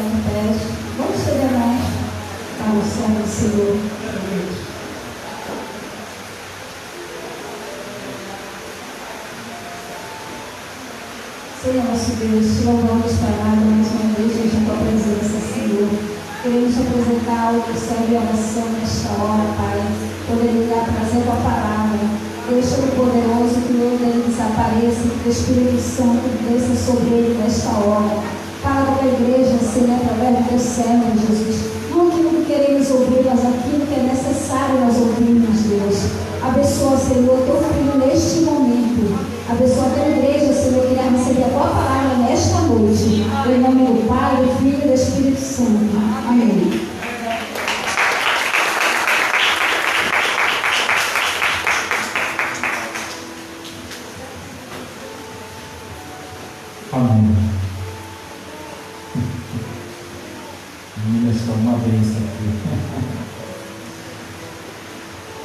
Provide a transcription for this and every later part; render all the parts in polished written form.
em pé. Vamos estender a mão ao céu do Senhor. Senhor nosso Deus, te louvamos, Pai, mais uma vez diante da tua presença, Senhor. Queremos te apresentar o céu de oração nesta hora, Pai. Poderia trazer a palavra. Deus Todo-Poderoso, que o dele desapareça, que o Espírito Santo desça sobre ele nesta hora. Fala com a igreja, Senhor, através do teu servo, Jesus. Não aquilo que queremos ouvir, mas aquilo que é necessário nós ouvirmos, Deus. Abençoa, Senhor, teu filho neste momento. Abençoa a tua igreja, Senhor, que irá receber a tua palavra nesta noite. Em nome do Pai, do Filho e do Espírito Santo. Amém. Amém. Meninas, estão uma bênção aqui.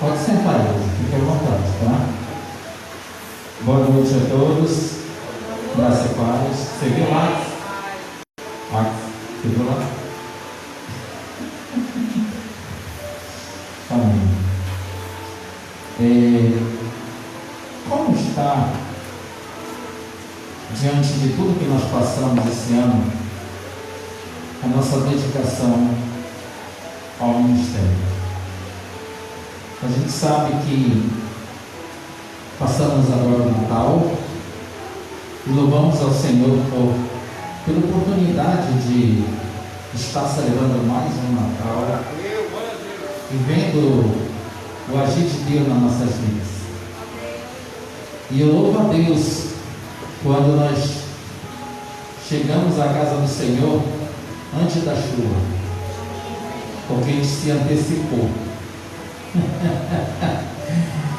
Pode sentar, fique à vontade, tá? Boa noite a todos. Graça e paz. Você viu lá? Você viu lá? Amém. Como está, diante de tudo que nós passamos esse ano, a nossa dedicação ao ministério? A gente sabe que passamos agora o Natal e louvamos ao Senhor pela oportunidade de estar celebrando mais um Natal e vendo o agir de Deus nas nossas vidas. E eu louvo a Deus quando nós chegamos à casa do Senhor antes da chuva, porque a gente se antecipou.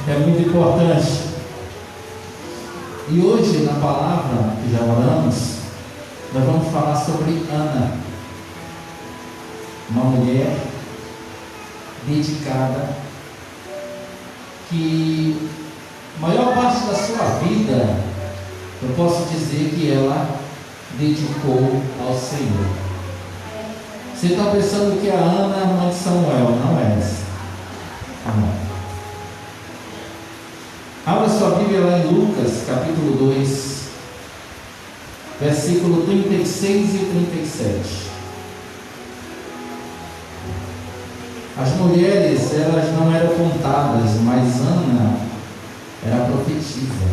É muito importante. E hoje, na palavra que já oramos, nós vamos falar sobre Ana, uma mulher dedicada, que a maior parte da sua vida, eu posso dizer que ela dedicou ao Senhor. Você está pensando que a Ana é a mãe de Samuel? Não é essa. Não. Abra sua Bíblia lá em Lucas, capítulo 2, versículo 36 e 37. As mulheres, elas não eram contadas, mas Ana era profetisa.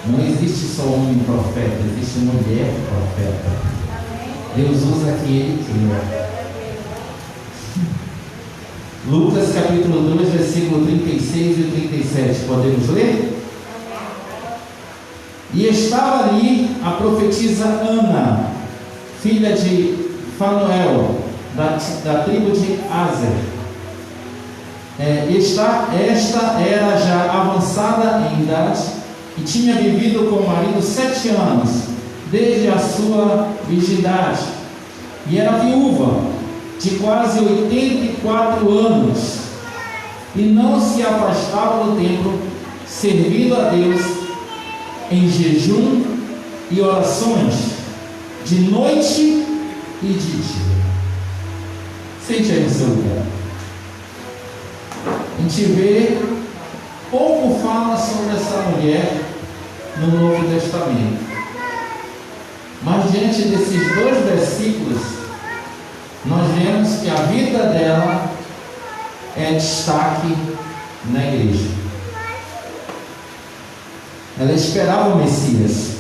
Não existe só homem profeta, existe mulher profeta. Deus usa quem Ele quer. Lucas capítulo 2, versículo 36 e 37, podemos ler? E estava ali a profetisa Ana, filha de Fanuel, da tribo de Aser. Esta era já avançada em idade e tinha vivido com o marido 7 anos, desde a sua virgindade, e era viúva de quase 84 anos, e não se afastava do templo, servindo a Deus em jejum e orações, de noite e de dia. Sente aí no seu lugar. A gente vê pouco fala sobre essa mulher no Novo Testamento, mas diante desses 2 versículos, nós vemos que a vida dela é destaque na igreja. Ela esperava o Messias.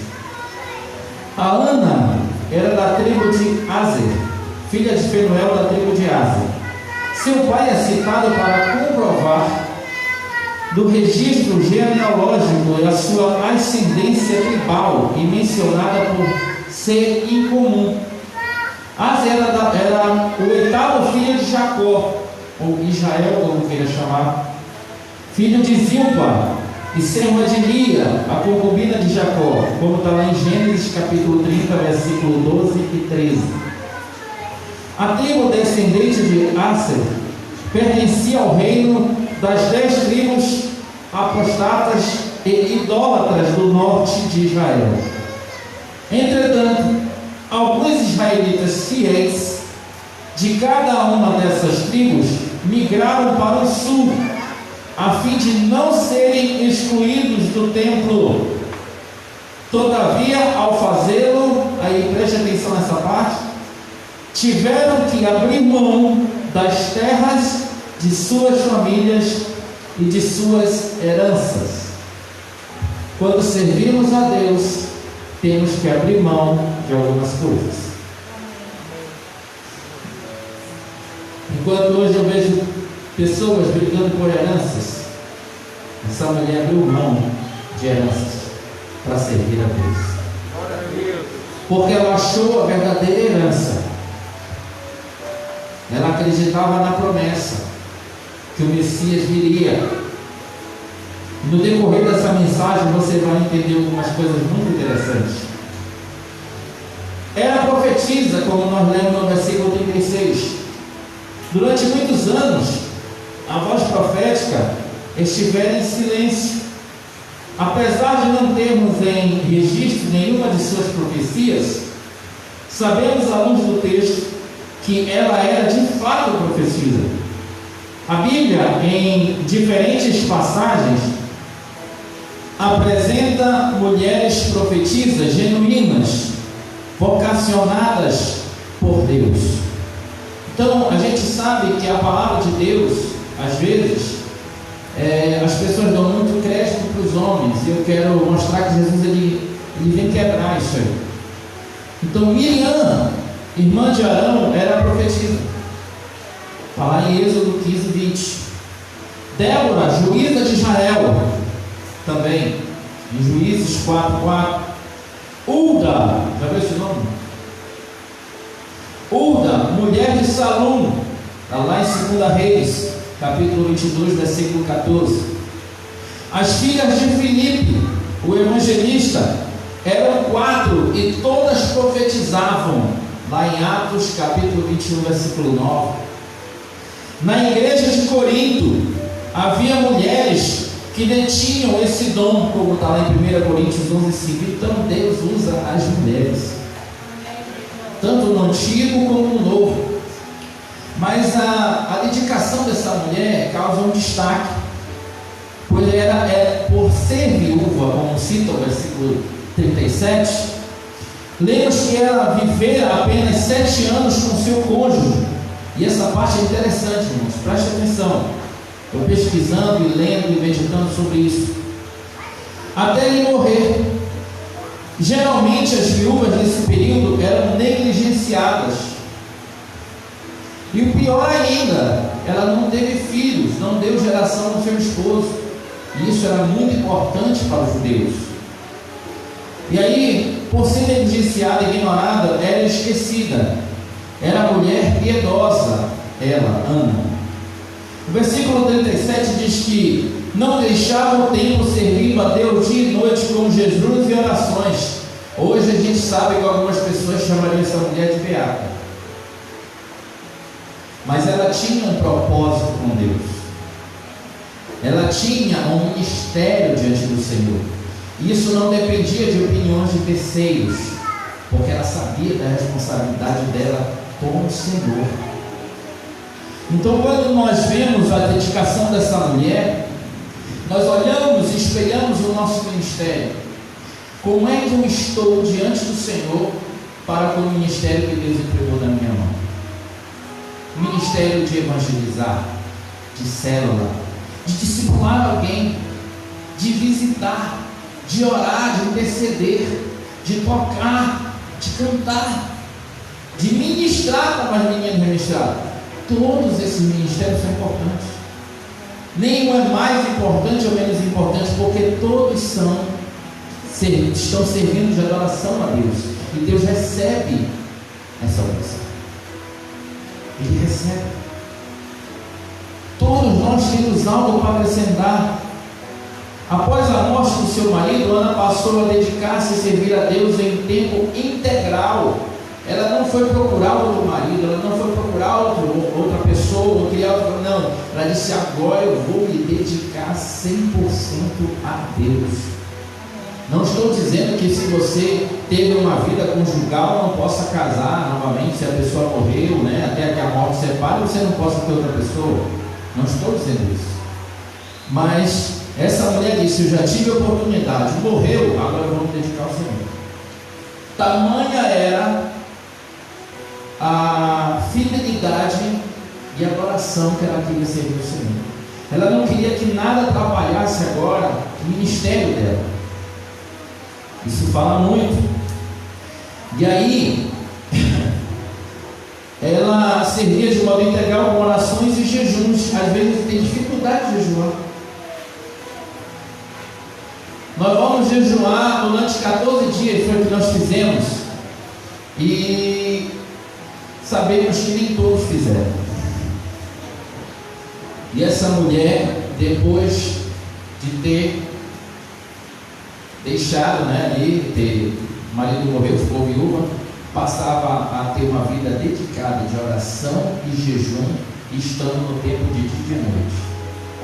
A Ana era da tribo de Aser, filha de Fanuel da tribo de Aser. Seu pai é citado para comprovar do registro genealógico a sua ascendência tribal e mencionada por ser incomum. Aser era o 8º filho de Jacó, ou Israel, como queira chamar, filho de Zilpa e serva de Lia, a concubina de Jacó, como está lá em Gênesis capítulo 30, versículo 12 e 13. A tribo descendente de Aser pertencia ao reino das 10 tribos apostatas e idólatras do norte de Israel. Entretanto, Alguns israelitas fiéis de cada uma dessas tribos migraram para o sul, a fim de não serem excluídos do templo. Todavia, ao fazê-lo, aí preste atenção nessa parte, tiveram que abrir mão das terras de suas famílias e de suas heranças. Quando servimos a Deus, temos que abrir mão de algumas coisas. Enquanto hoje eu vejo pessoas brigando por heranças, essa mulher abriu mão de heranças para servir a Deus, porque ela achou a verdadeira herança. Ela acreditava na promessa que o Messias viria. No decorrer dessa mensagem você vai entender algumas coisas muito interessantes. Ela profetiza, como nós lemos no versículo 36. Durante muitos anos, a voz profética estivera em silêncio. Apesar de não termos em registro nenhuma de suas profecias, sabemos à luz do texto que ela era de fato profetisa. A Bíblia, em diferentes passagens, apresenta mulheres profetisas genuínas, vocacionadas por Deus. Então, a gente sabe que a palavra de Deus, às vezes, as pessoas dão muito crédito para os homens, e eu quero mostrar que Jesus ele vem quebrar isso aí. Então, Miriam, irmã de Arão, era profetisa. Está lá em Êxodo 15, 20. Débora, juíza de Israel, também, em Juízes 4, 4. Hulda, já viu esse nome? Hulda, mulher de Salum, está lá em 2 Reis, capítulo 22, versículo 14. As filhas de Filipe, o evangelista, eram 4 e todas profetizavam, lá em Atos, capítulo 21, versículo 9. Na igreja de Corinto, havia mulheres que detinham esse dom, como está lá em 1 Coríntios 11, 5. Então Deus usa as mulheres, tanto no Antigo como no Novo. Mas a dedicação dessa mulher causa um destaque, pois por ser viúva, como cita o versículo 37, lemos que ela vivera apenas 7 anos com seu cônjuge. E essa parte é interessante, irmãos, preste atenção. Eu pesquisando e lendo e meditando sobre isso, até ele morrer. Geralmente as viúvas nesse período eram negligenciadas, e o pior ainda, ela não teve filhos, não deu geração no seu esposo, e isso era muito importante para os judeus. E aí, por ser negligenciada e ignorada, era esquecida. Era a mulher piedosa, ela, Ana. O versículo 37 diz que não deixava o templo servindo a Deus dia e noite com jejuns e orações. Hoje a gente sabe que algumas pessoas chamariam essa mulher de beata, mas ela tinha um propósito com Deus. Ela tinha um ministério diante do Senhor. Isso não dependia de opiniões de terceiros, porque ela sabia da responsabilidade dela com o Senhor. Então, quando nós vemos a dedicação dessa mulher, nós olhamos e espelhamos o nosso ministério. Como é que eu estou diante do Senhor para com o ministério que Deus entregou na minha mão? Ministério de evangelizar, de célula, de discipular alguém, de visitar, de orar, de interceder, de tocar, de cantar, de ministrar como as meninas ministraram. Todos esses ministérios são importantes. Nenhum é mais importante ou menos importante, porque todos estão servindo de adoração a Deus. E Deus recebe essa oração. Ele recebe. Todos nós temos algo para acrescentar. Após a morte do seu marido, Ana passou a dedicar-se a servir a Deus em tempo integral. Ela não foi procurar outro marido, ela não foi procurar outra pessoa, ou criar outra, não. Ela disse: agora eu vou me dedicar 100% a Deus. Não estou dizendo que se você teve uma vida conjugal não possa casar novamente, se a pessoa morreu, né, até que a morte separe, você não possa ter outra pessoa. Não estou dizendo isso. Mas essa mulher disse: eu já tive a oportunidade, morreu, agora eu vou me dedicar ao Senhor. Tamanha era a fidelidade e adoração que ela queria servir ao Senhor. Ela não queria que nada atrapalhasse agora o ministério dela. Isso fala muito. E aí ela servia de modo integral com orações e jejuns. Às vezes tem dificuldade de jejuar. Nós vamos jejuar durante 14 dias, foi o que nós fizemos. E sabemos que nem todos fizeram. E essa mulher, depois de ter deixado, né, ali, o marido morreu, ficou viúva, passava a ter uma vida dedicada de oração e jejum, estando no tempo de dia e de noite.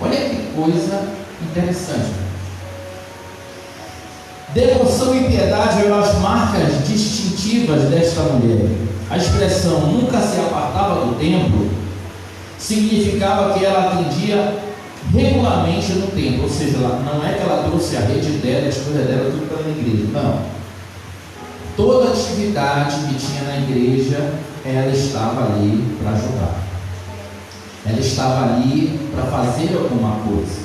Olha que coisa interessante. Devoção e piedade eram as marcas distintivas desta mulher. A expressão "nunca se apartava do templo" significava que ela atendia regularmente no templo, ou seja, não é que ela trouxe a rede dela, as coisas dela, tudo para a igreja, não. Toda atividade que tinha na igreja, ela estava ali para ajudar. Ela estava ali para fazer alguma coisa.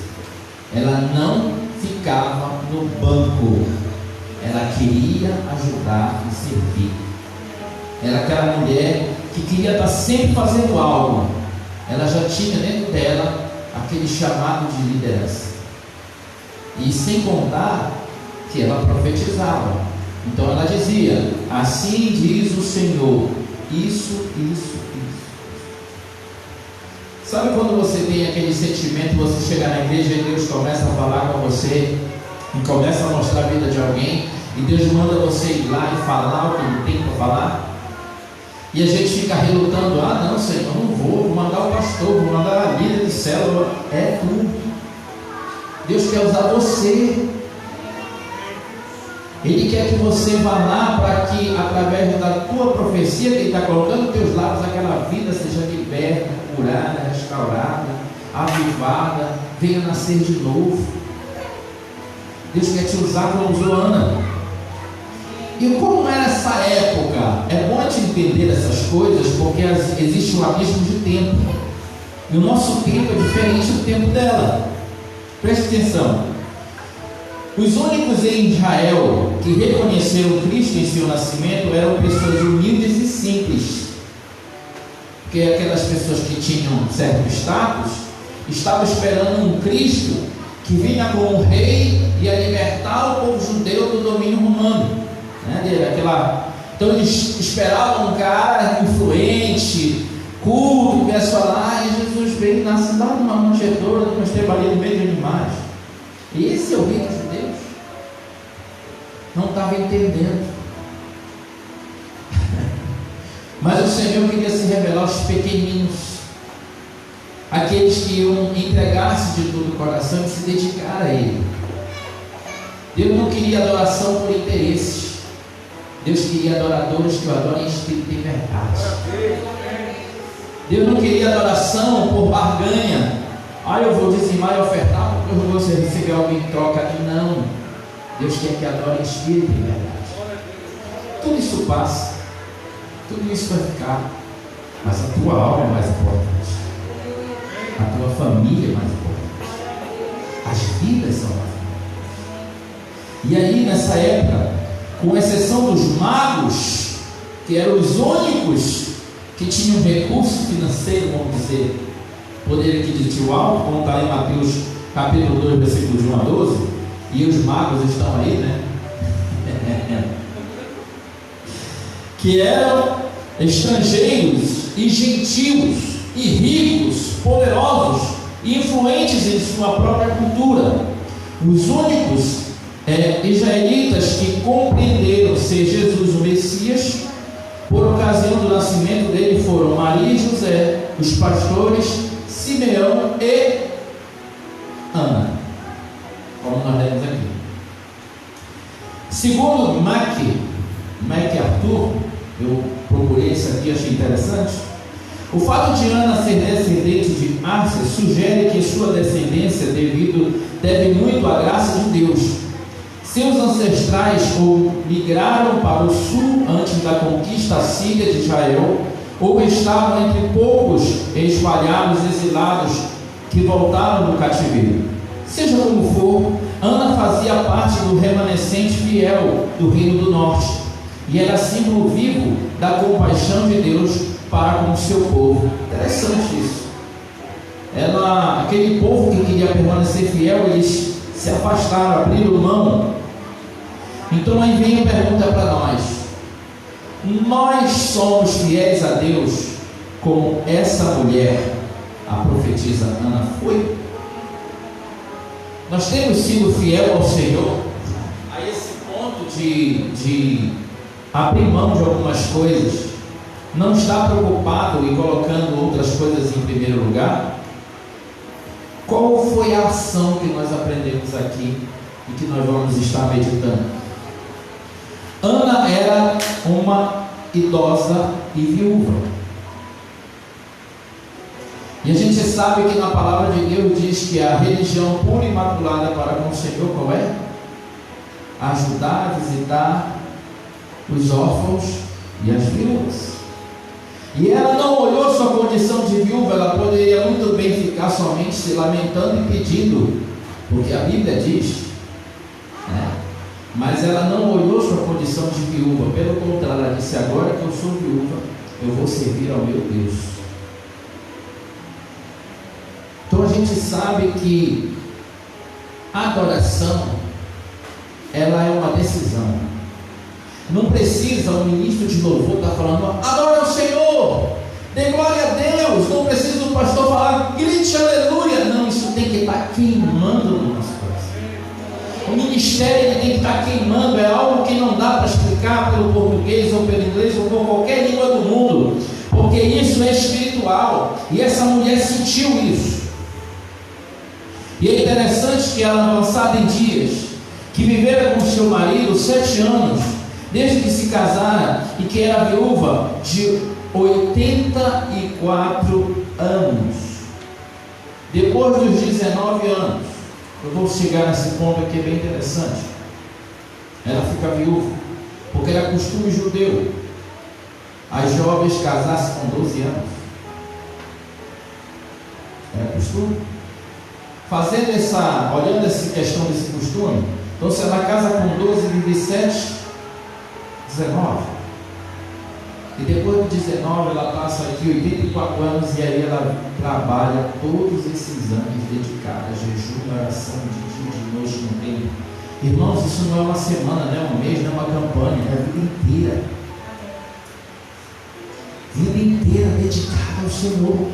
Ela não ficava no banco. Ela queria ajudar e servir. Era aquela mulher que queria estar sempre fazendo algo. Ela já tinha dentro dela aquele chamado de liderança. E sem contar que ela profetizava. Então ela dizia: assim diz o Senhor, isso. Sabe quando você tem aquele sentimento, você chega na igreja e Deus começa a falar com você, e começa a mostrar a vida de alguém, e Deus manda você ir lá e falar o que não tem para falar? E a gente fica relutando: ah não, Senhor, não vou mandar o pastor, vou mandar a líder de célula. É tu. Deus quer usar você. Ele quer que você vá lá para que, através da tua profecia que Ele está colocando nos teus lábios, aquela vida seja liberta, curada, restaurada, avivada, venha nascer de novo. Deus quer te usar como usou Ana. E como era essa época? É bom a gente entender essas coisas, porque existe um abismo de tempo. E o nosso tempo é diferente do tempo dela. Preste atenção. Os únicos em Israel que reconheceram Cristo em seu nascimento eram pessoas humildes e simples. Porque aquelas pessoas que tinham certo status estavam esperando um Cristo que vinha como um rei e ia libertar o povo judeu do domínio romano. Então eles esperavam um cara influente, culto, que viesse falar: e Jesus veio na cidade de uma manjedoura, depois trabalhei no meio de animais. E esse é o rei dos judeus. Não estava entendendo. Mas o Senhor queria se revelar aos pequeninos, aqueles que iam entregar-se de todo o coração e se dedicar a Ele. Deus não queria adoração por interesses. Deus queria adoradores que o adorem em espírito e verdade. Deus não queria adoração por barganha. Eu vou dizimar e ofertar porque eu vou receber algo em troca. Não. Deus quer que adore em espírito e verdade. Tudo isso passa. Tudo isso vai ficar. Mas a tua alma é mais importante. A tua família é mais importante. As vidas são mais importantes. E aí, nessa época, com exceção dos magos, que eram os únicos que tinham recurso financeiro, vamos dizer, poder aquisitivo alto, como está em Mateus capítulo 2, versículos 1 a 12, e os magos estão aí, né? Que eram estrangeiros e gentios e ricos, poderosos e influentes em sua própria cultura. Os únicos israelitas que compreenderam ser Jesus o Messias por ocasião do nascimento dele foram Maria e José, os pastores Simeão e Ana, como nós lemos aqui. Segundo MacArthur, eu procurei isso aqui, achei interessante. O fato de Ana ser descendente de Arce sugere que sua descendência deve muito à graça de Deus. Seus ancestrais ou migraram para o sul antes da conquista assíria de Israel, ou estavam entre poucos espalhados, exilados, que voltaram do cativeiro. Seja como for, Ana fazia parte do remanescente fiel do Reino do Norte, e era símbolo vivo da compaixão de Deus para com o seu povo. Interessante isso. Aquele povo que queria permanecer fiel, eles se afastaram, abriram mão. Então aí vem a pergunta para nós: nós somos fiéis a Deus como essa mulher, a profetisa Ana, foi? Nós temos sido fiel ao Senhor a esse ponto de abrir mão de algumas coisas, não estar preocupado e colocando outras coisas em primeiro lugar? Qual foi a ação que nós aprendemos aqui e que nós vamos estar meditando? Ana era uma idosa e viúva. E a gente sabe que na palavra de Deus diz que a religião pura e imaculada para com o Senhor, qual é? Ajudar, visitar os órfãos e as viúvas. E ela não olhou sua condição de viúva. Ela poderia muito bem ficar somente se lamentando e pedindo, porque a Bíblia diz, né? Mas ela não olhou sua condição de viúva. Pelo contrário, ela disse: agora que eu sou viúva, eu vou servir ao meu Deus. Então a gente sabe que a adoração, ela é uma decisão. Não precisa o ministro de louvor estar falando: adora o Senhor, dê glória a Deus. Não precisa o pastor falar: grite aleluia. Não, isso tem que estar queimando no nosso coração. O ministério ele tem que estar queimando. É algo que não dá para explicar pelo português ou pelo inglês ou por qualquer língua do mundo, porque isso é espiritual. E essa mulher sentiu isso. E é interessante que ela, avançada em dias, que vivera com seu marido 7 anos, desde que se casara, e que era viúva de 84 anos. Depois dos 19 anos, eu vou chegar nesse ponto aqui, é bem interessante. Ela fica viúva, porque era costume judeu as jovens casar-se com 12 anos. Era costume. Olhando essa questão desse costume, então se ela casa com 12, vive 7, 19. E depois de 19 ela passa aqui 84 anos, e aí ela trabalha todos esses anos dedicada a jejum, oração, de dia, de noite, no tempo. Irmãos, isso não é uma semana, não é um mês, não é uma campanha, é a vida inteira. Vida inteira dedicada ao Senhor.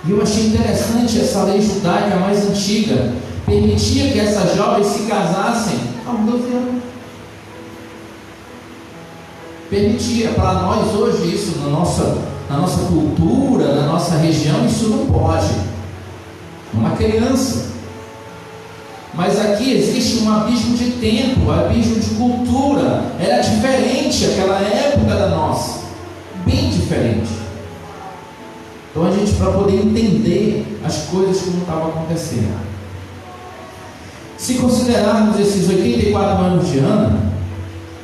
E eu achei interessante essa lei judaica mais antiga, permitia que essas jovens se casassem aos 12 anos. Permitia. Para nós hoje isso, na nossa cultura, na nossa região, isso não pode. Uma criança. Mas aqui existe um abismo de tempo, um abismo de cultura. Era diferente aquela época da nossa, bem diferente. Então a gente, para poder entender as coisas como estavam acontecendo, se considerarmos esses 84 anos de Ana,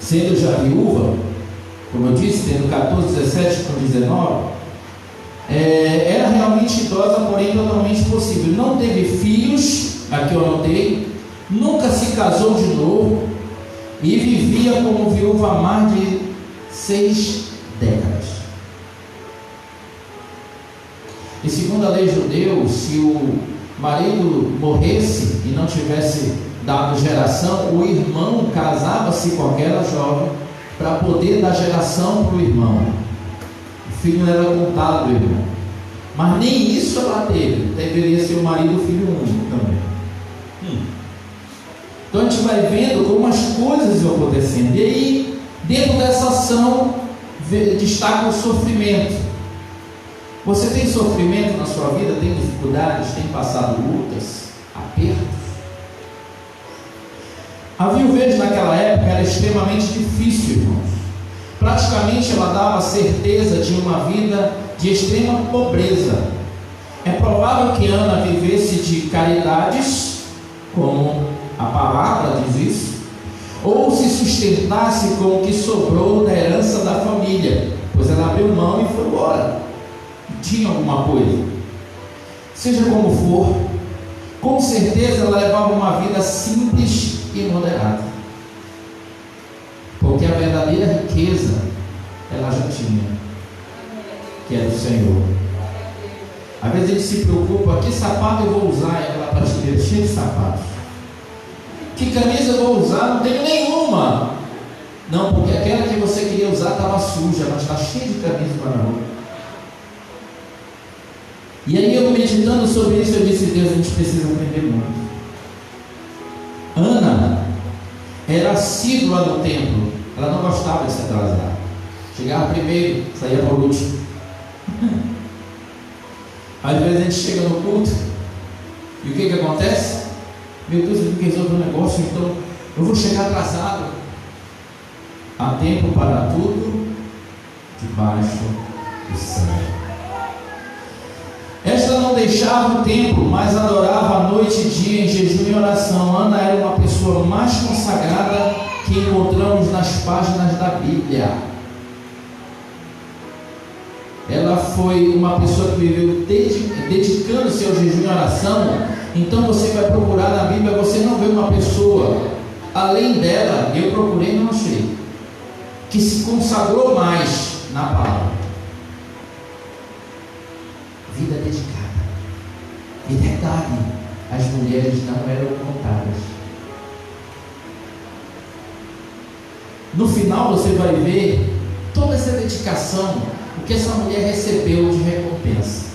sendo já viúva, como eu disse, tendo 14, 17 com 19, era realmente idosa, porém totalmente possível. Não teve filhos, aqui eu anotei, nunca se casou de novo, e vivia como viúva há mais de 6 décadas. E segundo a lei judeu, se o marido morresse e não tivesse dado geração, o irmão casava-se com aquela jovem para poder dar geração para o irmão. O filho não era contado do irmão, mas nem isso ela teve. Deveria ser o marido o filho único também. Então a gente vai vendo como as coisas vão acontecendo. E aí, dentro dessa ação, destaca o sofrimento. Você tem sofrimento na sua vida? Tem dificuldades? Tem passado lutas? Apertos? A viuvez naquela época era extremamente difícil, irmãos. Praticamente ela dava certeza de uma vida de extrema pobreza. É provável que Ana vivesse de caridades, como a palavra diz isso, ou se sustentasse com o que sobrou da herança da família, pois ela abriu mão e foi embora. Tinha alguma coisa. Seja como for, com certeza ela levava uma vida simples e moderada, porque a verdadeira riqueza ela já tinha, que é do Senhor. Às vezes ele se preocupa: que sapato eu vou usar? E aquela prateleira cheia de sapatos. Que camisa eu vou usar? Não tenho nenhuma. Não, porque aquela que você queria usar estava suja, mas está cheia de camisa para a rua. E aí eu meditando sobre isso, eu disse: Deus, a gente precisa aprender muito. Ana era assídua no templo. Ela não gostava de se atrasar. Chegava primeiro, saía por último. Às vezes a gente chega no culto e o que acontece? Meu Deus, eu tenho que resolver um negócio, então eu vou chegar atrasado. Há tempo para tudo debaixo do céu. Esta não deixava o templo, mas adorava a noite e dia em jejum e oração. Ana era uma pessoa mais consagrada que encontramos nas páginas da Bíblia. Ela foi uma pessoa que viveu dedicando-se ao jejum e oração. Então você vai procurar na Bíblia, você não vê uma pessoa além dela, eu procurei e não achei, que se consagrou mais na palavra. Vida dedicada. E detalhe, as mulheres não eram contadas. No final você vai ver toda essa dedicação, o que essa mulher recebeu de recompensa.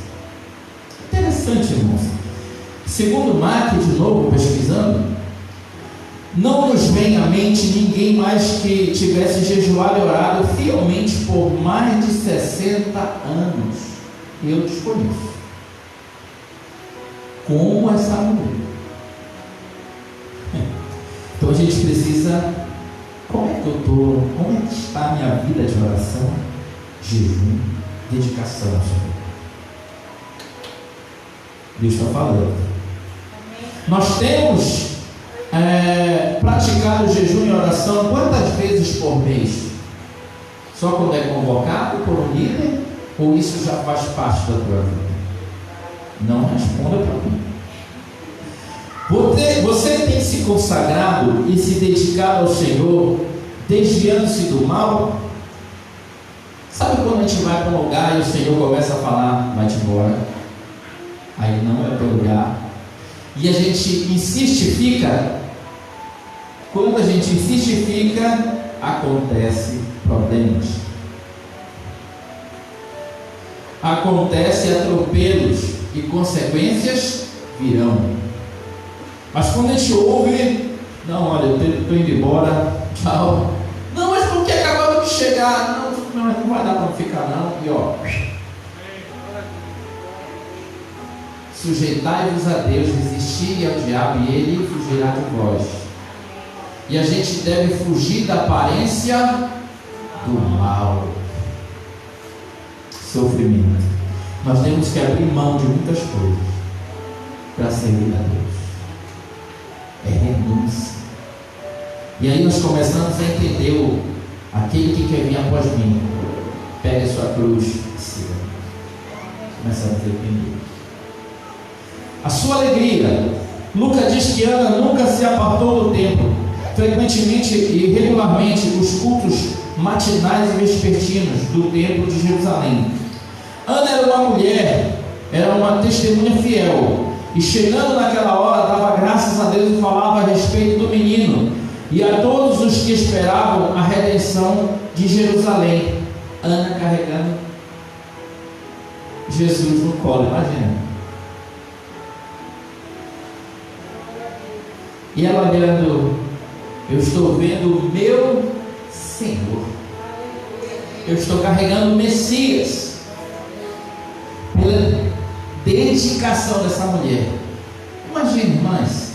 Interessante, irmãos. Segundo Mark, de novo pesquisando, não nos vem à mente ninguém mais que tivesse jejuado e orado fielmente por mais de 60 anos. Eu desconheço. Como essa mulher. Então a gente precisa. Como é que eu estou? Como é que está a minha vida de oração, jejum, dedicação ao Senhor? Deus está falando. Nós temos praticado jejum e oração quantas vezes por mês? Só quando é convocado por um líder? Ou isso já faz parte da tua vida? Não responda para mim. Você tem se consagrado e se dedicado ao Senhor, desviando-se do mal? Sabe quando a gente vai para um lugar e o Senhor começa a falar: vai-te embora, aí não é teu lugar, e a gente insiste e fica? Quando a gente insiste e fica, acontece problemas, acontece atropelos e consequências virão. Mas quando a gente ouve: não, olha, eu estou indo embora, tchau. Não, mas porque acabamos de chegar? Não vai dar para ficar não. E ó, sujeitai-vos a Deus, resistir ao diabo e ele fugirá de vós. E a gente deve fugir da aparência do mal, sofrimento. Nós temos que abrir mão de muitas coisas para servir a Deus. É renúncia. E aí nós começamos a entender aquele que quer vir após mim, pega a sua cruz e siga. Começamos a entender a sua alegria. Lucas diz que Ana nunca se apartou do templo. Frequentemente e regularmente os cultos matinais e vespertinos do templo de Jerusalém. Ana era uma mulher, era uma testemunha fiel, e chegando naquela hora dava graças a Deus e falava a respeito do menino e a todos os que esperavam a redenção de Jerusalém. Ana carregando Jesus no colo, imagina. E ela olhando: eu estou vendo o meu Senhor, eu estou carregando o Messias. Pela dedicação dessa mulher. Imagine, irmãs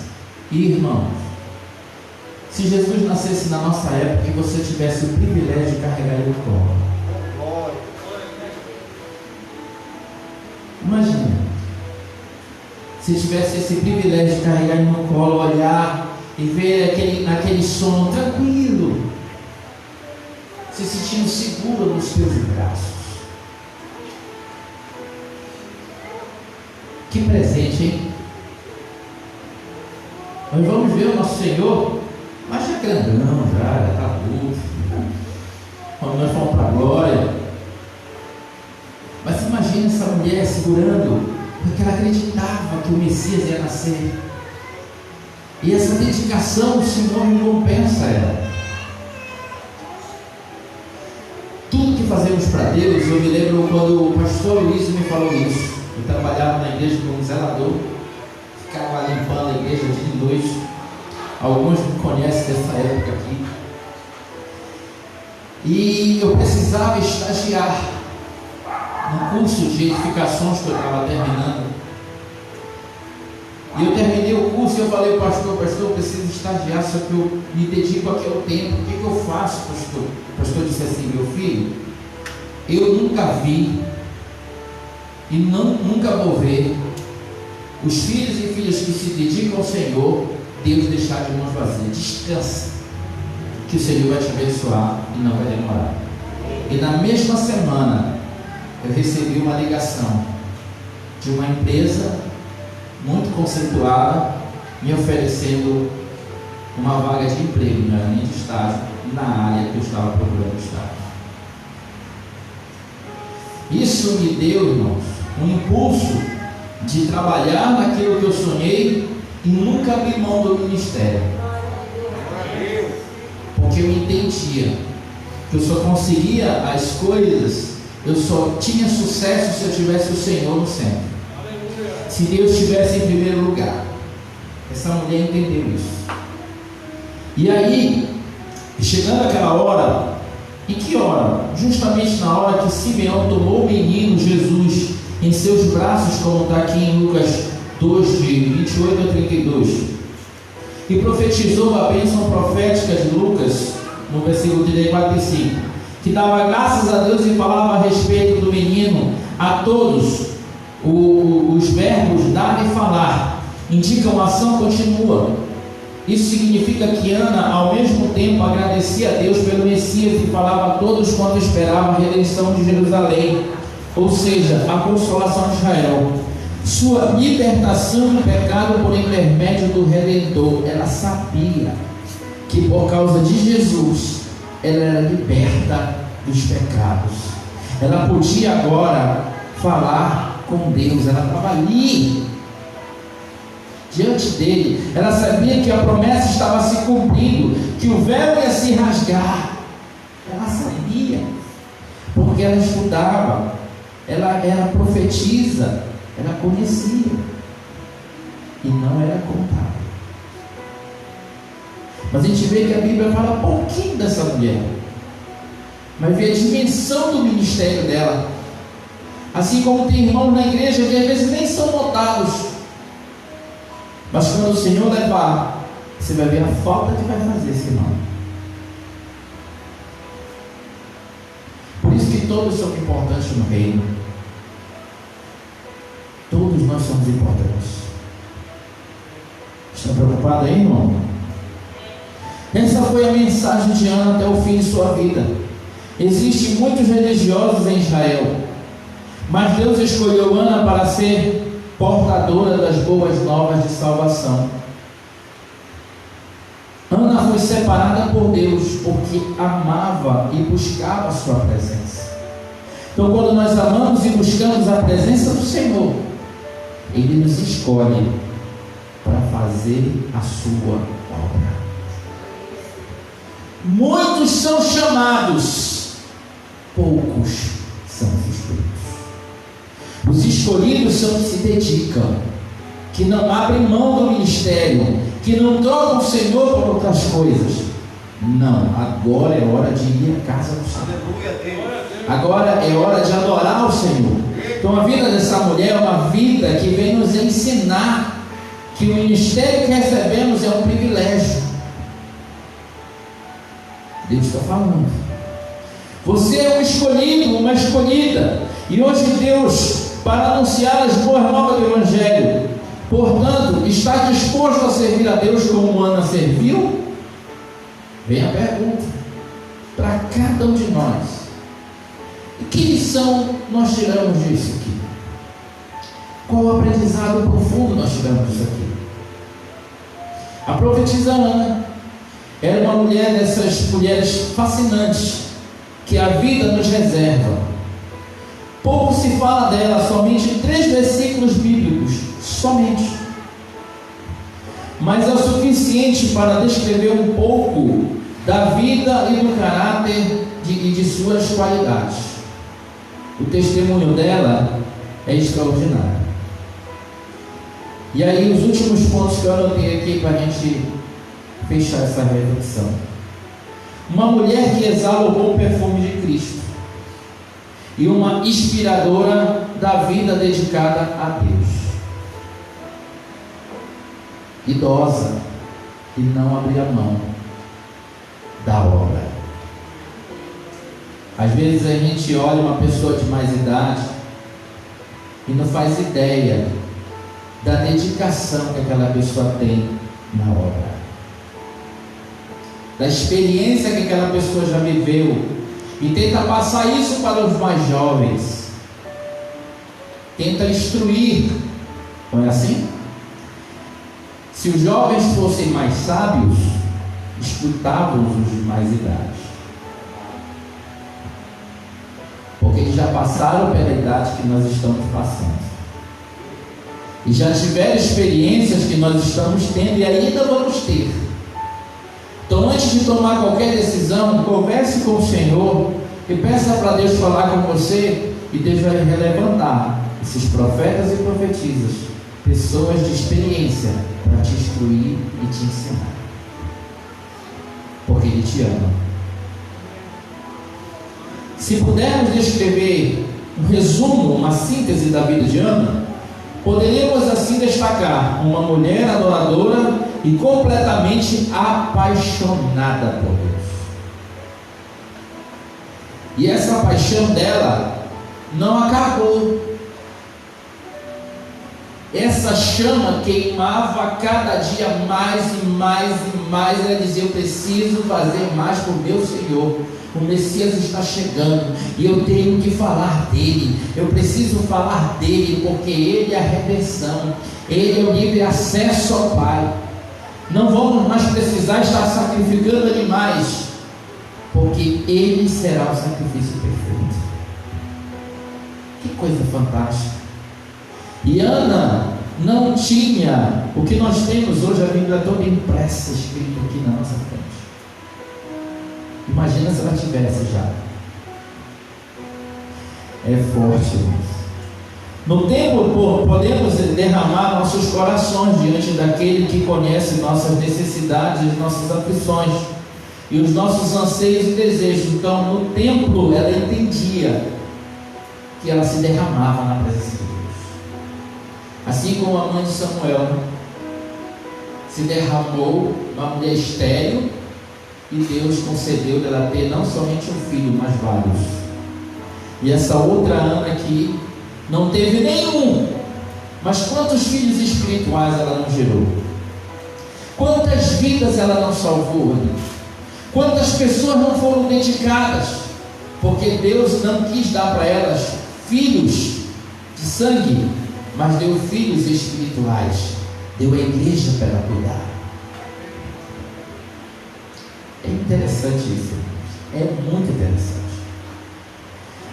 e irmãos, se Jesus nascesse na nossa época e você tivesse o privilégio de carregar ele no colo? Imagina, se tivesse esse privilégio de carregar ele no colo, olhar e ver aquele sono tranquilo, se sentindo seguro nos teus braços. Que presente, hein? Nós vamos ver o nosso Senhor, mas já grandão, já está adulto. Quando nós fomos para a glória. Mas imagina essa mulher segurando, porque ela acreditava que o Messias ia nascer. E essa dedicação o Senhor recompensa ela. Tudo que fazemos para Deus, eu me lembro quando o pastor Luiz me falou isso. Eu trabalhava na igreja como zelador, ficava limpando a igreja de noite. Alguns me conhecem dessa época aqui. E eu precisava estagiar no curso de edificações que eu estava terminando. E eu terminei o curso e eu falei, pastor, eu preciso estagiar, só que eu me dedico aqui ao tempo. O que eu faço, pastor? O pastor disse assim, meu filho, eu nunca vi e nunca vou ver os filhos e filhas que se dedicam ao Senhor, Deus deixar de mãos vazias. Descansa, que o Senhor vai te abençoar e não vai demorar. E na mesma semana eu recebi uma ligação de uma empresa muito conceituada me oferecendo uma vaga de emprego, não era nem de estágio, na área que eu estava procurando estágio. Isso me deu, irmãos, um impulso de trabalhar naquilo que eu sonhei e nunca abrir mão do ministério, porque eu entendia que eu só conseguia as coisas, eu só tinha sucesso se eu tivesse o Senhor no centro, se Deus estivesse em primeiro lugar. Essa mulher entendeu isso. E aí, chegando aquela hora, e que hora? Justamente na hora que Simeão tomou o menino Jesus em seus braços, como está aqui em Lucas 2, de 28 a 32, e profetizou a bênção profética de Lucas, no versículo 34 e 5, que dava graças a Deus e falava a respeito do menino a todos. Os verbos dar e falar indicam a ação contínua. Isso significa que Ana, ao mesmo tempo, agradecia a Deus pelo Messias e falava a todos quanto esperavam a redenção de Jerusalém, ou seja, a consolação de Israel, sua libertação do pecado por intermédio do Redentor. Ela sabia que por causa de Jesus ela era liberta dos pecados. Ela podia agora falar com Deus. Ela estava ali diante dele. Ela sabia que a promessa estava se cumprindo, que o véu ia se rasgar. Ela sabia, porque ela estudava, ela era profetisa, ela conhecia e não era contada. Mas a gente vê que a Bíblia fala um pouquinho dessa mulher, mas vê a dimensão do ministério dela. Assim como tem irmãos na igreja que às vezes nem são notados, mas quando o Senhor levar, você vai ver a falta que vai fazer esse irmão. Por isso que todos são importantes no reino. Todos nós somos importantes. Está preocupado aí, irmão? Essa foi a mensagem de Ana até o fim de sua vida. Existem muitos religiosos em Israel, mas Deus escolheu Ana para ser portadora das boas novas de salvação. Ana foi separada por Deus porque amava e buscava a sua presença. Então, quando nós amamos e buscamos a presença do Senhor, Ele nos escolhe para fazer a sua obra. Muitos são chamados, poucos são os escolhidos. Os escolhidos são os que se dedicam, que não abrem mão do ministério, que não trocam o Senhor por outras coisas. Não, agora é hora de ir à casa do Senhor. Agora é hora de adorar o Senhor. Então a vida dessa mulher é uma vida que vem nos ensinar que o ministério que recebemos é um privilégio. Deus está falando. Você é um escolhido, uma escolhida. E hoje Deus, para anunciar as boas novas do Evangelho, portanto, está disposto a servir a Deus como Ana serviu? Vem a pergunta para cada um de nós: e que lição nós tiramos disso aqui? Qual o aprendizado profundo nós tiramos disso aqui? A profetisa Ana era uma mulher dessas mulheres fascinantes que a vida nos reserva. Pouco se fala dela, somente 3 versículos bíblicos, somente. Mas é o suficiente para descrever um pouco da vida e do caráter e de suas qualidades. O testemunho dela é extraordinário. E aí os últimos pontos que eu anotei aqui para a gente fechar essa reflexão. Uma mulher que exala o bom perfume de Cristo e uma inspiradora da vida dedicada a Deus. Idosa e não abria mão da obra. Às vezes a gente olha uma pessoa de mais idade e não faz ideia da dedicação que aquela pessoa tem na obra, da experiência que aquela pessoa já viveu, e tenta passar isso para os mais jovens, tenta instruir. Não é assim? Se os jovens fossem mais sábios, escutavam os de mais idade, porque eles já passaram pela idade que nós estamos passando, e já tiveram experiências que nós estamos tendo e ainda vamos ter. Então, antes de tomar qualquer decisão, converse com o Senhor e peça para Deus falar com você, e Deus vai relevantar esses profetas e profetisas, pessoas de experiência, para te instruir e te ensinar, porque Ele te ama. Se pudermos descrever um resumo, uma síntese da vida de Ana, poderíamos assim destacar uma mulher adoradora e completamente apaixonada por Deus. E essa paixão dela não acabou. Essa chama queimava cada dia mais e mais e mais. Ela dizia: eu preciso fazer mais por meu Senhor. O Messias está chegando e eu tenho que falar dele. Eu preciso falar dele, porque ele é a redenção, ele é o livre acesso ao Pai. Não vamos mais precisar estar sacrificando animais, porque ele será o sacrifício perfeito. Que coisa fantástica! E Ana não tinha o que nós temos hoje, a Bíblia toda impressa, escrito aqui na nossa frente. Imagina se ela tivesse já. É forte, irmãos. No tempo podemos derramar nossos corações diante daquele que conhece nossas necessidades, nossas aflições e os nossos anseios e desejos. Então, no templo, ela entendia que ela se derramava na presença de Deus, assim como a mãe de Samuel se derramou, uma mulher estéril, e Deus concedeu dela ter não somente um filho, mas vários. E essa outra Ana aqui não teve nenhum, mas quantos filhos espirituais ela não gerou? Quantas vidas ela não salvou? Quantas pessoas não foram dedicadas? Porque Deus não quis dar para elas filhos de sangue, mas deu filhos espirituais, deu a igreja para ela cuidar. É interessante isso, é muito interessante.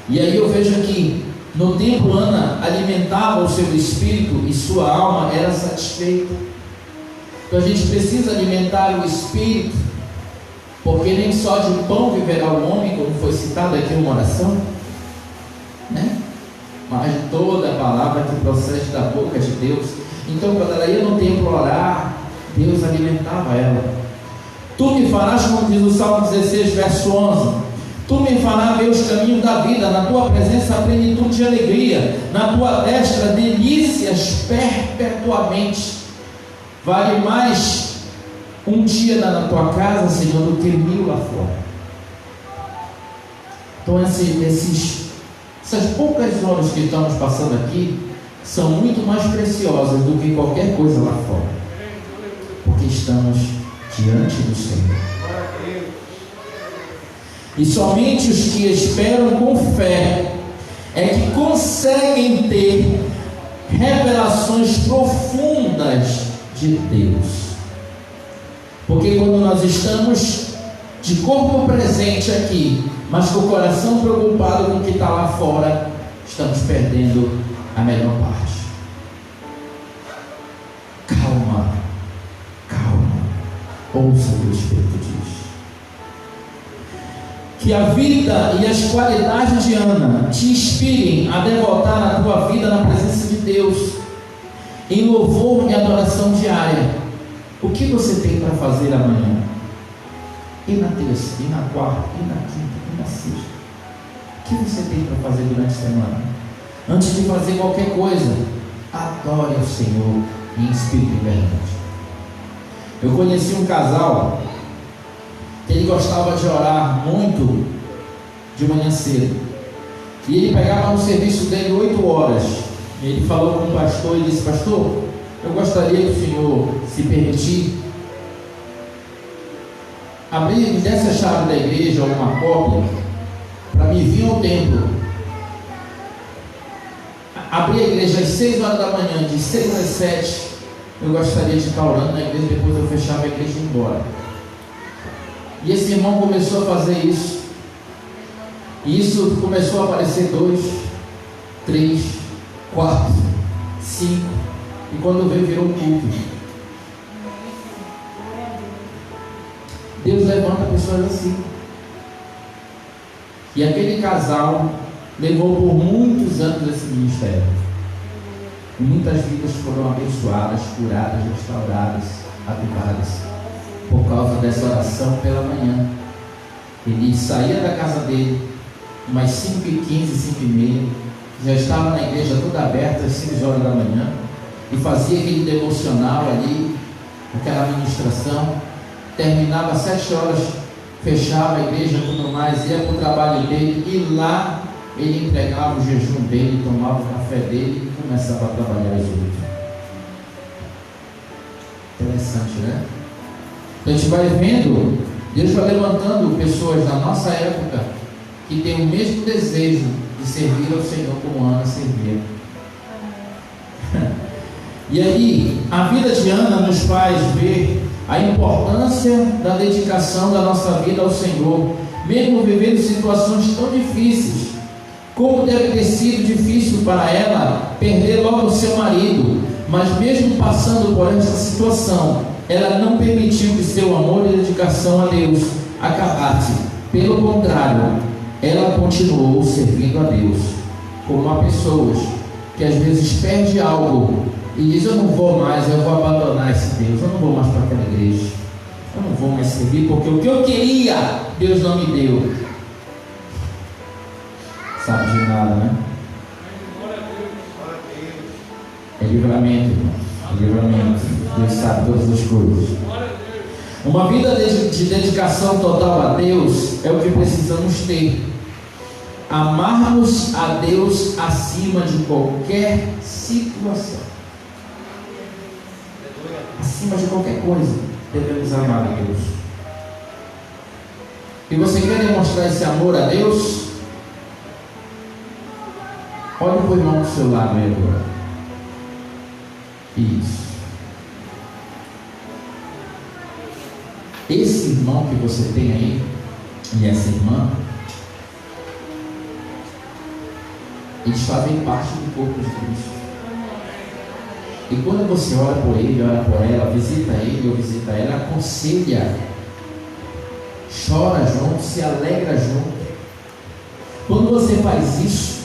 E aí eu vejo aqui, no tempo Ana alimentava o seu espírito e sua alma era satisfeita. Então a gente precisa alimentar o espírito, porque nem só de pão viverá o homem, como foi citado aqui em uma oração, né? Mas de toda a palavra que procede da boca de Deus. Então quando ela ia no templo orar, Deus alimentava ela. Tu me farás, como diz o Salmo 16, verso 11, tu me farás ver os caminhos da vida, na tua presença a plenitude de alegria, na tua destra delícias perpetuamente. Vale mais um dia na tua casa, Senhor, do que 1000 lá fora. Então essas poucas horas que estamos passando aqui são muito mais preciosas do que qualquer coisa lá fora, porque estamos diante do Senhor. E somente os que esperam com fé é que conseguem ter revelações profundas de Deus. Porque quando nós estamos de corpo presente aqui, mas com o coração preocupado com o que está lá fora, estamos perdendo a melhor parte. Calma, ouça o que o Espírito diz. Que a vida e as qualidades de Ana te inspirem a devotar a tua vida na presença de Deus, em louvor e adoração diária. O que você tem para fazer amanhã? E na terça, e na quarta, e na quinta, e na sexta? O que você tem para fazer durante a semana? Antes de fazer qualquer coisa, adore ao Senhor em espírito e verdade. Eu conheci um casal que ele gostava de orar muito de manhã cedo, e ele pegava no serviço dele 8 horas. Ele falou com o pastor e disse: pastor, eu gostaria que o senhor, se permitir, me desse a chave da igreja ou uma cópia para me vir ao templo, abrir a igreja às 6 horas da manhã, de 6 às 7. Eu gostaria de estar orando na igreja, depois eu fechava a igreja e ia embora. E esse irmão começou a fazer isso, e isso começou a aparecer 2, 3, 4, 5, e quando veio, virou um culto. Deus levanta pessoas assim. E aquele casal levou por muitos anos esse ministério. E muitas vidas foram abençoadas, curadas, restauradas, avivadas, por causa dessa oração pela manhã. Ele saía da casa dele umas 5h15, 5h30, já estava na igreja toda aberta às 6 horas da manhã, e fazia aquele devocional ali, aquela ministração. Terminava às 7 horas, fechava a igreja, tudo mais, ia para o trabalho dele, e lá ele entregava o jejum dele, tomava o café dele e começava a trabalhar às 8. Interessante, né? Então a gente vai vendo, Deus vai levantando pessoas da nossa época que têm o mesmo desejo de servir ao Senhor como Ana servia. E aí, a vida de Ana nos faz ver a importância da dedicação da nossa vida ao Senhor, mesmo vivendo situações tão difíceis. Como deve ter sido difícil para ela perder logo o seu marido, mas mesmo passando por essa situação, ela não permitiu que seu amor e dedicação a Deus acabasse. Pelo contrário, ela continuou servindo a Deus. Como há pessoas que às vezes perdem algo e diz: eu não vou mais, eu vou abandonar esse Deus, eu não vou mais para aquela igreja, eu não vou mais servir, porque o que eu queria, Deus não me deu. Sabe de nada, né? É livramento, irmão. É livramento. Deus sabe todas as coisas. Uma vida de dedicação total a Deus é o que precisamos ter. Amarmos a Deus acima de qualquer situação. Acima de qualquer coisa, devemos amar a Deus. E você quer demonstrar esse amor a Deus? Olhe para o irmão do seu lado aí agora. Isso. Esse irmão que você tem aí, e essa irmã, eles fazem parte do corpo de Cristo. E quando você ora por ele, ora por ela, visita ele ou visita ela, aconselha, chora junto, se alegra junto. Quando você faz isso,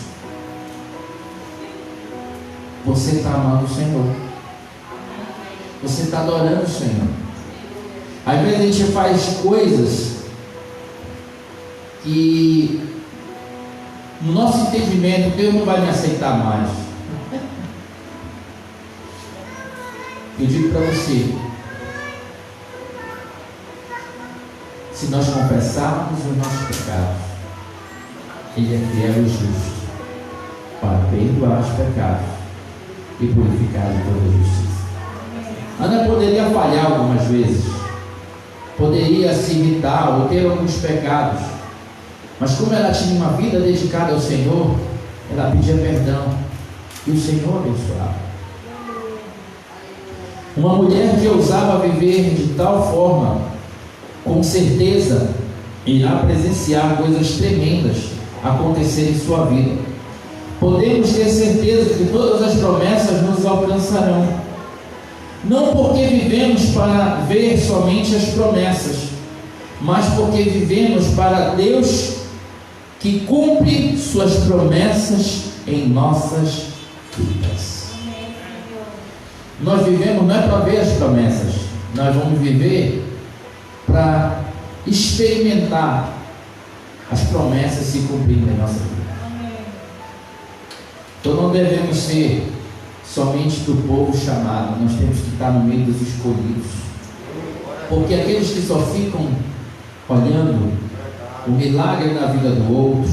você está amando o Senhor, você está adorando o Senhor. Às vezes a gente faz coisas que, no nosso entendimento, Deus não vai me aceitar mais. Eu digo para você, se nós confessarmos os nossos pecados, Ele é fiel e justo para perdoar os pecados e purificar de toda justiça. Ana poderia falhar algumas vezes, poderia se irritar ou ter alguns pecados, mas como ela tinha uma vida dedicada ao Senhor, ela pedia perdão e o Senhor abençoava. Uma mulher que ousava viver de tal forma, com certeza irá presenciar coisas tremendas acontecer em sua vida. Podemos ter certeza que todas as promessas nos alcançarão, não porque vivemos para ver somente as promessas, mas porque vivemos para Deus que cumpre suas promessas em nossas vidas. Nós vivemos não é para ver as promessas, nós vamos viver para experimentar as promessas se cumprindo em nossa vida. Então não devemos ser somente do povo chamado, nós temos que estar no meio dos escolhidos, porque aqueles que só ficam olhando o milagre na vida do outro,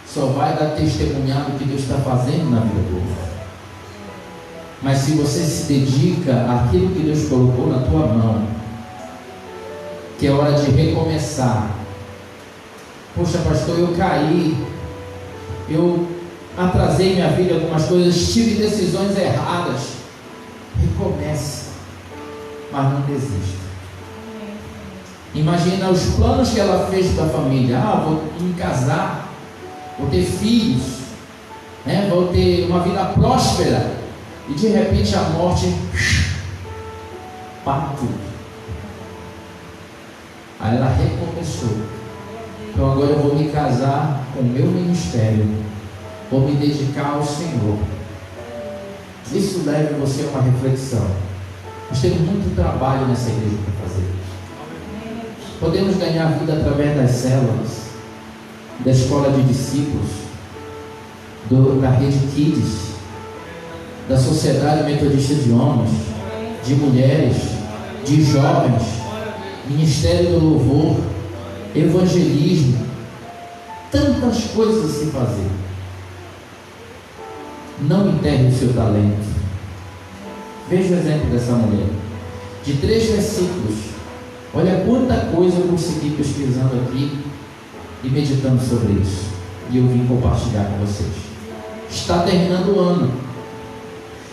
só vai dar testemunhar do que Deus está fazendo na vida do outro. Mas se você se dedica àquilo que Deus colocou na tua mão, que é hora de recomeçar. Poxa, pastor, eu caí, eu atrasei minha vida em algumas coisas, tive decisões erradas. Recomece, mas não desista. Imagina os planos que ela fez para a família. Vou me casar, vou ter filhos, vou ter uma vida próspera, e de repente a morte para tudo. Aí ela recomeçou. Então agora eu vou me casar com o meu ministério, vou me dedicar ao Senhor. Isso leva você a uma reflexão. Nós temos muito trabalho nessa igreja para fazer. Podemos ganhar vida através das células, da escola de discípulos, da rede Kids, da Sociedade Metodista de Homens, de mulheres, de jovens, Ministério do Louvor, evangelismo, tantas coisas a se fazer. Não enterre o seu talento. Veja o exemplo dessa mulher, de 3 versículos. Olha quanta coisa eu consegui pesquisando aqui e meditando sobre isso, e eu vim compartilhar com vocês. Está terminando o ano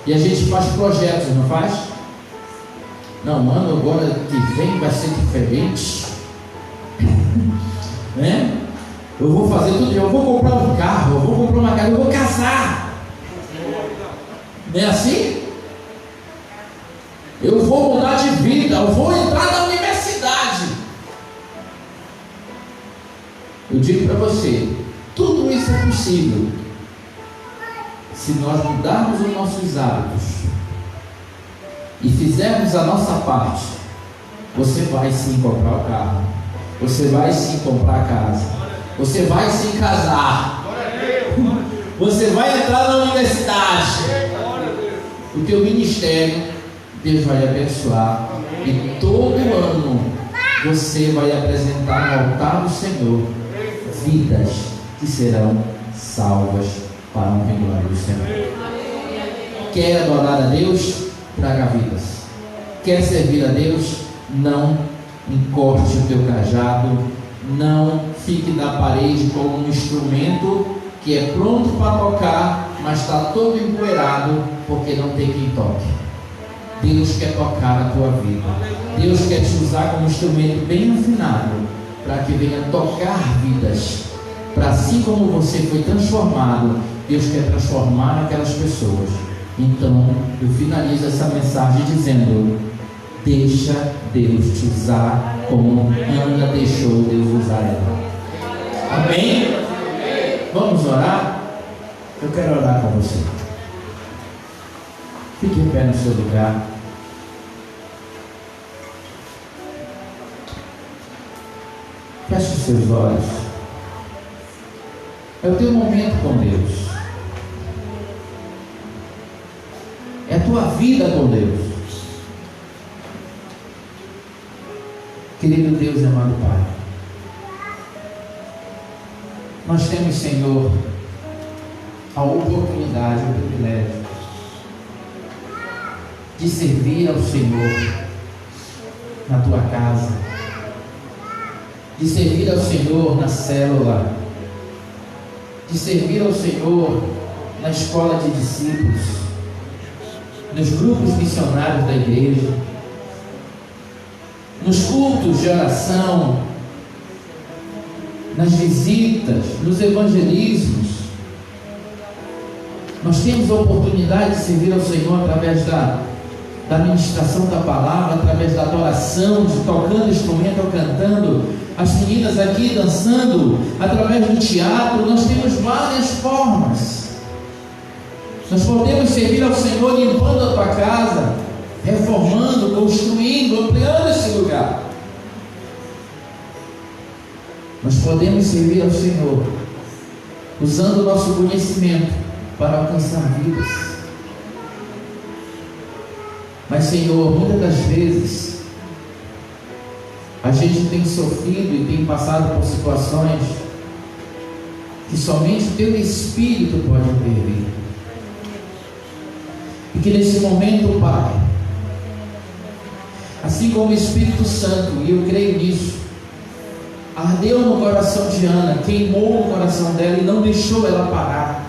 e a gente faz projetos, não faz? Não, o ano agora que vem vai ser diferente, né? Eu vou fazer tudo, eu vou comprar um carro, eu vou comprar uma casa, eu vou casar. Não é assim? Eu vou mudar de vida, eu vou entrar na universidade. Eu digo para você, tudo isso é possível se nós mudarmos os nossos hábitos e fizermos a nossa parte. Você vai sim comprar o carro, você vai sim comprar a casa, você vai sim casar, você vai entrar na universidade. O teu ministério, Deus vai abençoar, e todo ano você vai apresentar no altar do Senhor vidas que serão salvas para a honra e glória do Senhor. Quer adorar a Deus? Traga vidas. Quer servir a Deus? Não encorte o teu cajado, não fique na parede como um instrumento que é pronto para tocar, mas está todo empoeirado porque não tem quem toque. Deus quer tocar a tua vida. Deus quer te usar como instrumento bem afinado para que venha tocar vidas. Para assim como você foi transformado, Deus quer transformar aquelas pessoas. Então eu finalizo essa mensagem dizendo: deixa Deus te usar como Ana deixou Deus usar ela. Amém? Vamos orar? Eu quero orar com você. Fique em pé no seu lugar. Feche os seus olhos. É o teu momento com Deus. É a tua vida com Deus. Querido Deus e amado Pai, nós temos, Senhor, a oportunidade, o privilégio de servir ao Senhor na tua casa, de servir ao Senhor na célula, de servir ao Senhor na escola de discípulos, nos grupos missionários da igreja, nos cultos de oração, nas visitas, nos evangelismos. Nós temos a oportunidade de servir ao Senhor através da ministração da palavra, através da adoração, de tocando instrumento ou cantando, as meninas aqui dançando, através do teatro. Nós temos várias formas. Nós podemos servir ao Senhor limpando a tua casa, reformando, construindo, ampliando esse lugar. Nós podemos servir ao Senhor usando o nosso conhecimento para alcançar vidas. Mas, Senhor, muitas das vezes a gente tem sofrido e tem passado por situações que somente o Teu Espírito pode intervir. E que nesse momento, Pai, assim como o Espírito Santo, e eu creio nisso, ardeu no coração de Ana, queimou no coração dela e não deixou ela parar,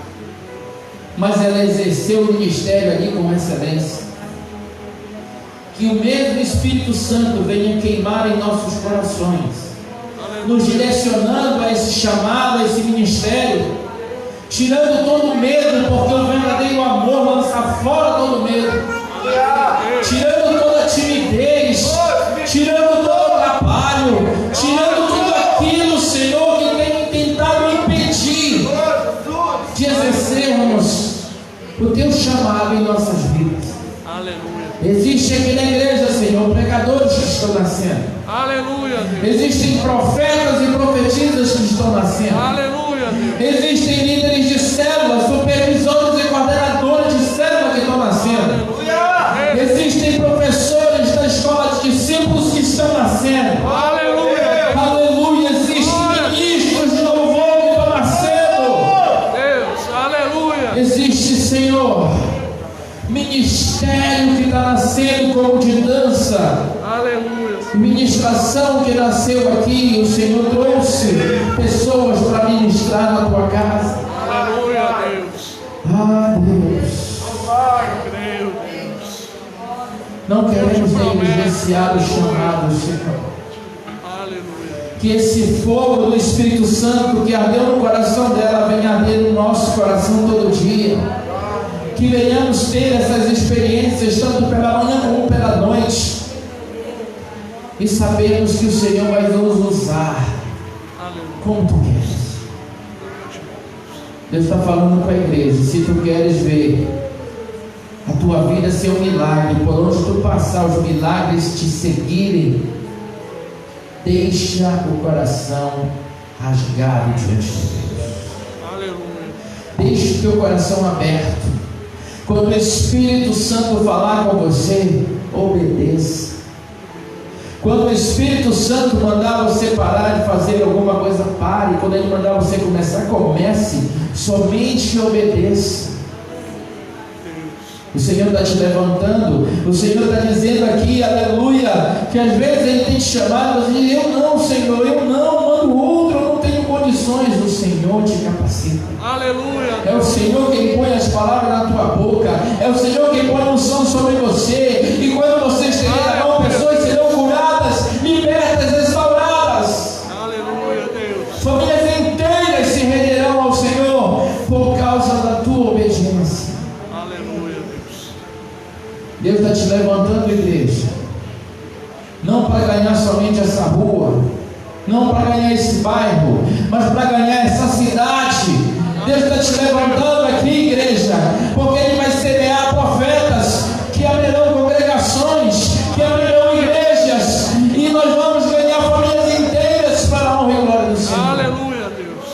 mas ela exerceu o ministério ali com excelência. Que o mesmo Espírito Santo venha queimar em nossos corações, nos direcionando a esse chamado, a esse ministério, tirando todo o medo, porque o verdadeiro amor lança fora todo o medo, tirando toda a timidez, tirando todo o atrapalho, tirando tudo aquilo, Senhor, que tem tentado impedir de exercermos o Teu chamado em nossas vidas. Aleluia. Existe aqui na igreja, Senhor, pregadores que estão nascendo. Aleluia, Deus. Existem profetas e profetisas que estão nascendo. Aleluia, Deus. Existem líderes de célula, supervisores e coordenadores de célula que estão nascendo. Aleluia. Existem professores da escola de discípulos que estão nascendo. Aleluia. Aleluia. Existem ministros de louvor que estão nascendo. Deus, aleluia. Existe, Senhor, ministério que está nascendo como de dança, Aleluia. ministração que nasceu aqui. O Senhor trouxe pessoas para ministrar na tua casa. Aleluia, Deus. Ah, Deus, Creio, Deus. não queremos negligenciar os chamados, Senhor. Aleluia. Que esse fogo do Espírito Santo que ardeu no coração dela venha arder no nosso coração todo dia. Que venhamos ter essas experiências tanto pela manhã como pela noite, e sabemos que o Senhor vai nos usar como Tu queres. Deus está falando com a igreja: se Tu queres ver a tua vida ser um milagre, por onde Tu passar os milagres te seguirem, deixa o coração rasgado diante de Deus. Aleluia. Deixa o teu coração aberto. Quando o Espírito Santo falar com você, obedeça. Quando o Espírito Santo mandar você parar de fazer alguma coisa, pare. Quando Ele mandar você começar, comece. Somente obedeça. O Senhor está te levantando. O Senhor está dizendo aqui, aleluia, que às vezes Ele tem te chamado, você diz: eu não, Senhor, eu não, mando outro, eu não tenho condições. O Senhor te capacita. Aleluia. É o Senhor quem põe as palavras na tua boca. É o Senhor quem põe unção sobre você. E quando você estender a mão, pessoas serão curadas, libertas, restauradas. Aleluia, Deus. Famílias inteiras se renderão ao Senhor por causa da tua obediência. Aleluia, Deus. Deus está te levantando, igreja, não para ganhar somente essa rua, não para ganhar esse bairro, mas para ganhar essa cidade. Deus está te levantando aqui, igreja, porque Ele vai semear profetas que abrirão congregações, que abrirão igrejas, e nós vamos ganhar famílias inteiras para a honra e glória do Senhor. Aleluia, Deus.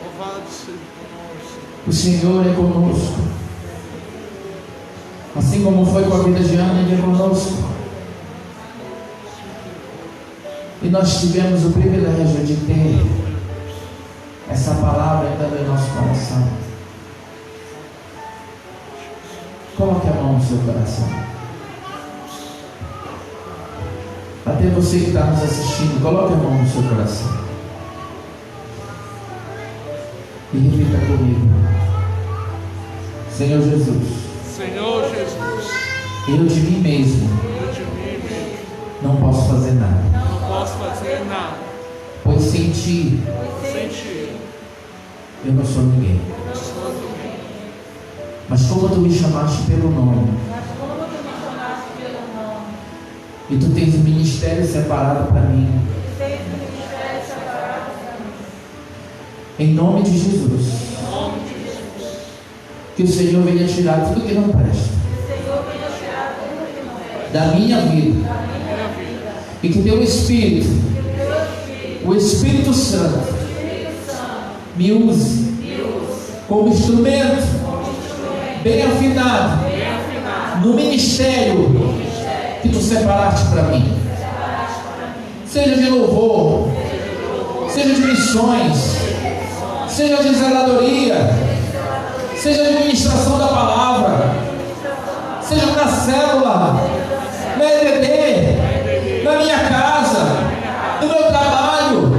Louvado seja O Senhor é conosco, assim como foi com a vida de Ana, Ele é conosco. E nós tivemos o privilégio de ter essa palavra ainda no nosso coração. Coloque a mão no seu coração. Até você que está nos assistindo, coloque a mão no seu coração. E repita comigo: Senhor Jesus, Senhor Jesus, eu de mim mesmo eu de mim mesmo não posso fazer nada, não posso fazer nada, pois sem Ti sem Ti eu não sou ninguém. eu sou ninguém. Mas como Tu me chamaste pelo nome, e Tu tens um ministério separado para mim, em nome de Jesus, Em nome de Jesus, que o Senhor venha tirar tudo que não presta da minha vida, minha vida, e que Teu Espírito, o Espírito Santo, me use como instrumento bem afinado no ministério que Tu separaste para mim, seja de louvor, seja de missões, seja de zeladoria, seja de ministração da palavra, seja na célula, na EBD, na minha casa, no meu trabalho,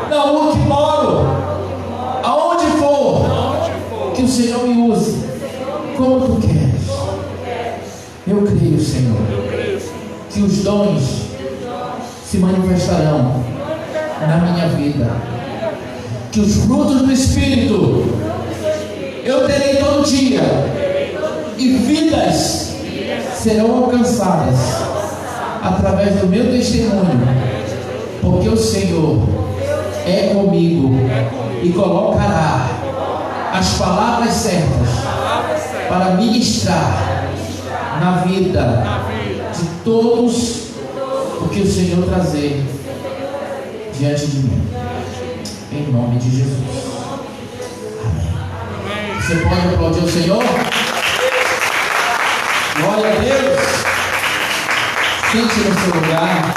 na rua que moro, aonde for, que o Senhor me use como Tu queres. Eu creio, Senhor, que os dons se manifestarão na minha vida, que os frutos do Espírito eu terei todo dia, e vidas serão alcançadas através do meu testemunho, porque o Senhor é comigo e colocará as palavras certas para ministrar na vida de todos o que o Senhor trazer diante de mim, em nome de Jesus. Amém. Você pode aplaudir o Senhor? Glória a Deus. Sente no seu lugar.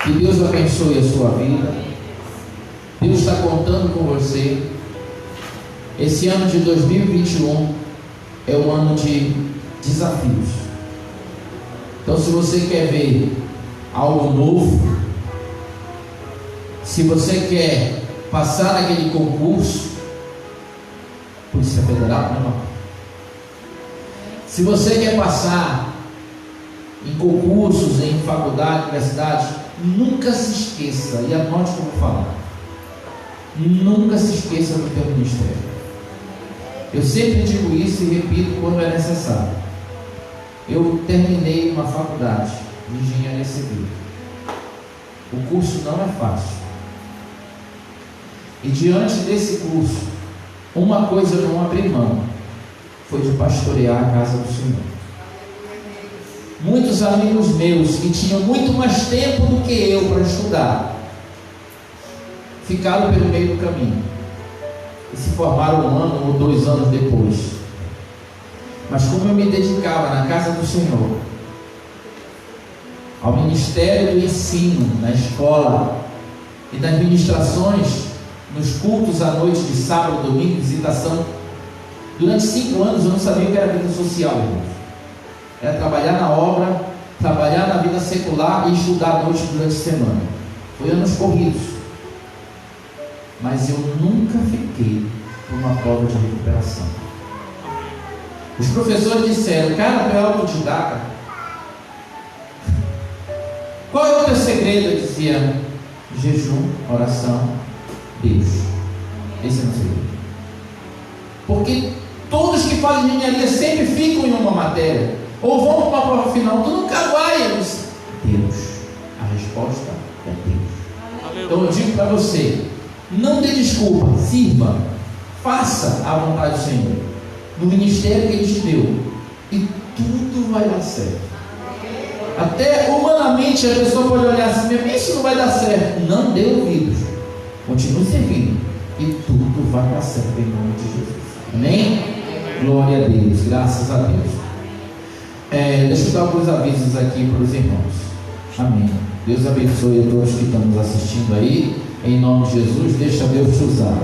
Que Deus abençoe a sua vida. Deus está contando com você. Esse ano de 2021 é um ano de desafios. Então, se você quer ver algo novo, se você quer passar naquele concurso, Polícia Federal, né, irmão? Se você quer passar em concursos, em faculdade, universidade, nunca se esqueça, e anote como falar, nunca se esqueça do teu ministério. Eu sempre digo isso e repito quando é necessário. Eu terminei uma faculdade de engenharia civil. O curso não é fácil. E diante desse curso, uma coisa eu não abri mão, foi de pastorear a casa do Senhor. Muitos amigos meus que tinham muito mais tempo do que eu para estudar, ficaram pelo meio do caminho e se formaram 1 ano ou 2 anos depois. Mas como eu me dedicava na casa do Senhor, ao ministério do ensino, na escola e das ministrações, nos cultos à noite de sábado, domingo, visitação, durante 5 anos eu não sabia o que era vida social, irmãos. Era trabalhar na obra, trabalhar na vida secular e estudar à noite durante a semana. Foi anos corridos. Mas eu nunca fiquei por uma prova de recuperação. Os professores disseram: cara, tu é autodidata. Qual é o teu segredo? Eu dizia: jejum, oração, Deus. Esse é o meu segredo. Porque todos que fazem engenharia sempre ficam em uma matéria, ou vão para uma prova final. Tu nunca vai. Eu disse: Deus. A resposta é Deus. Então eu digo para você: não dê desculpa, sirva, faça a vontade do Senhor no ministério que Ele te deu, e tudo vai dar certo. Até humanamente a pessoa pode olhar assim: isso não vai dar certo. Não dê ouvidos, continue servindo, e tudo vai dar certo em nome de Jesus. Amém? Glória a Deus, graças a Deus. Deixa eu dar alguns avisos aqui para os irmãos. Amém. Deus abençoe a todos que estão nos assistindo aí. Em nome de Jesus, deixa Deus te usar.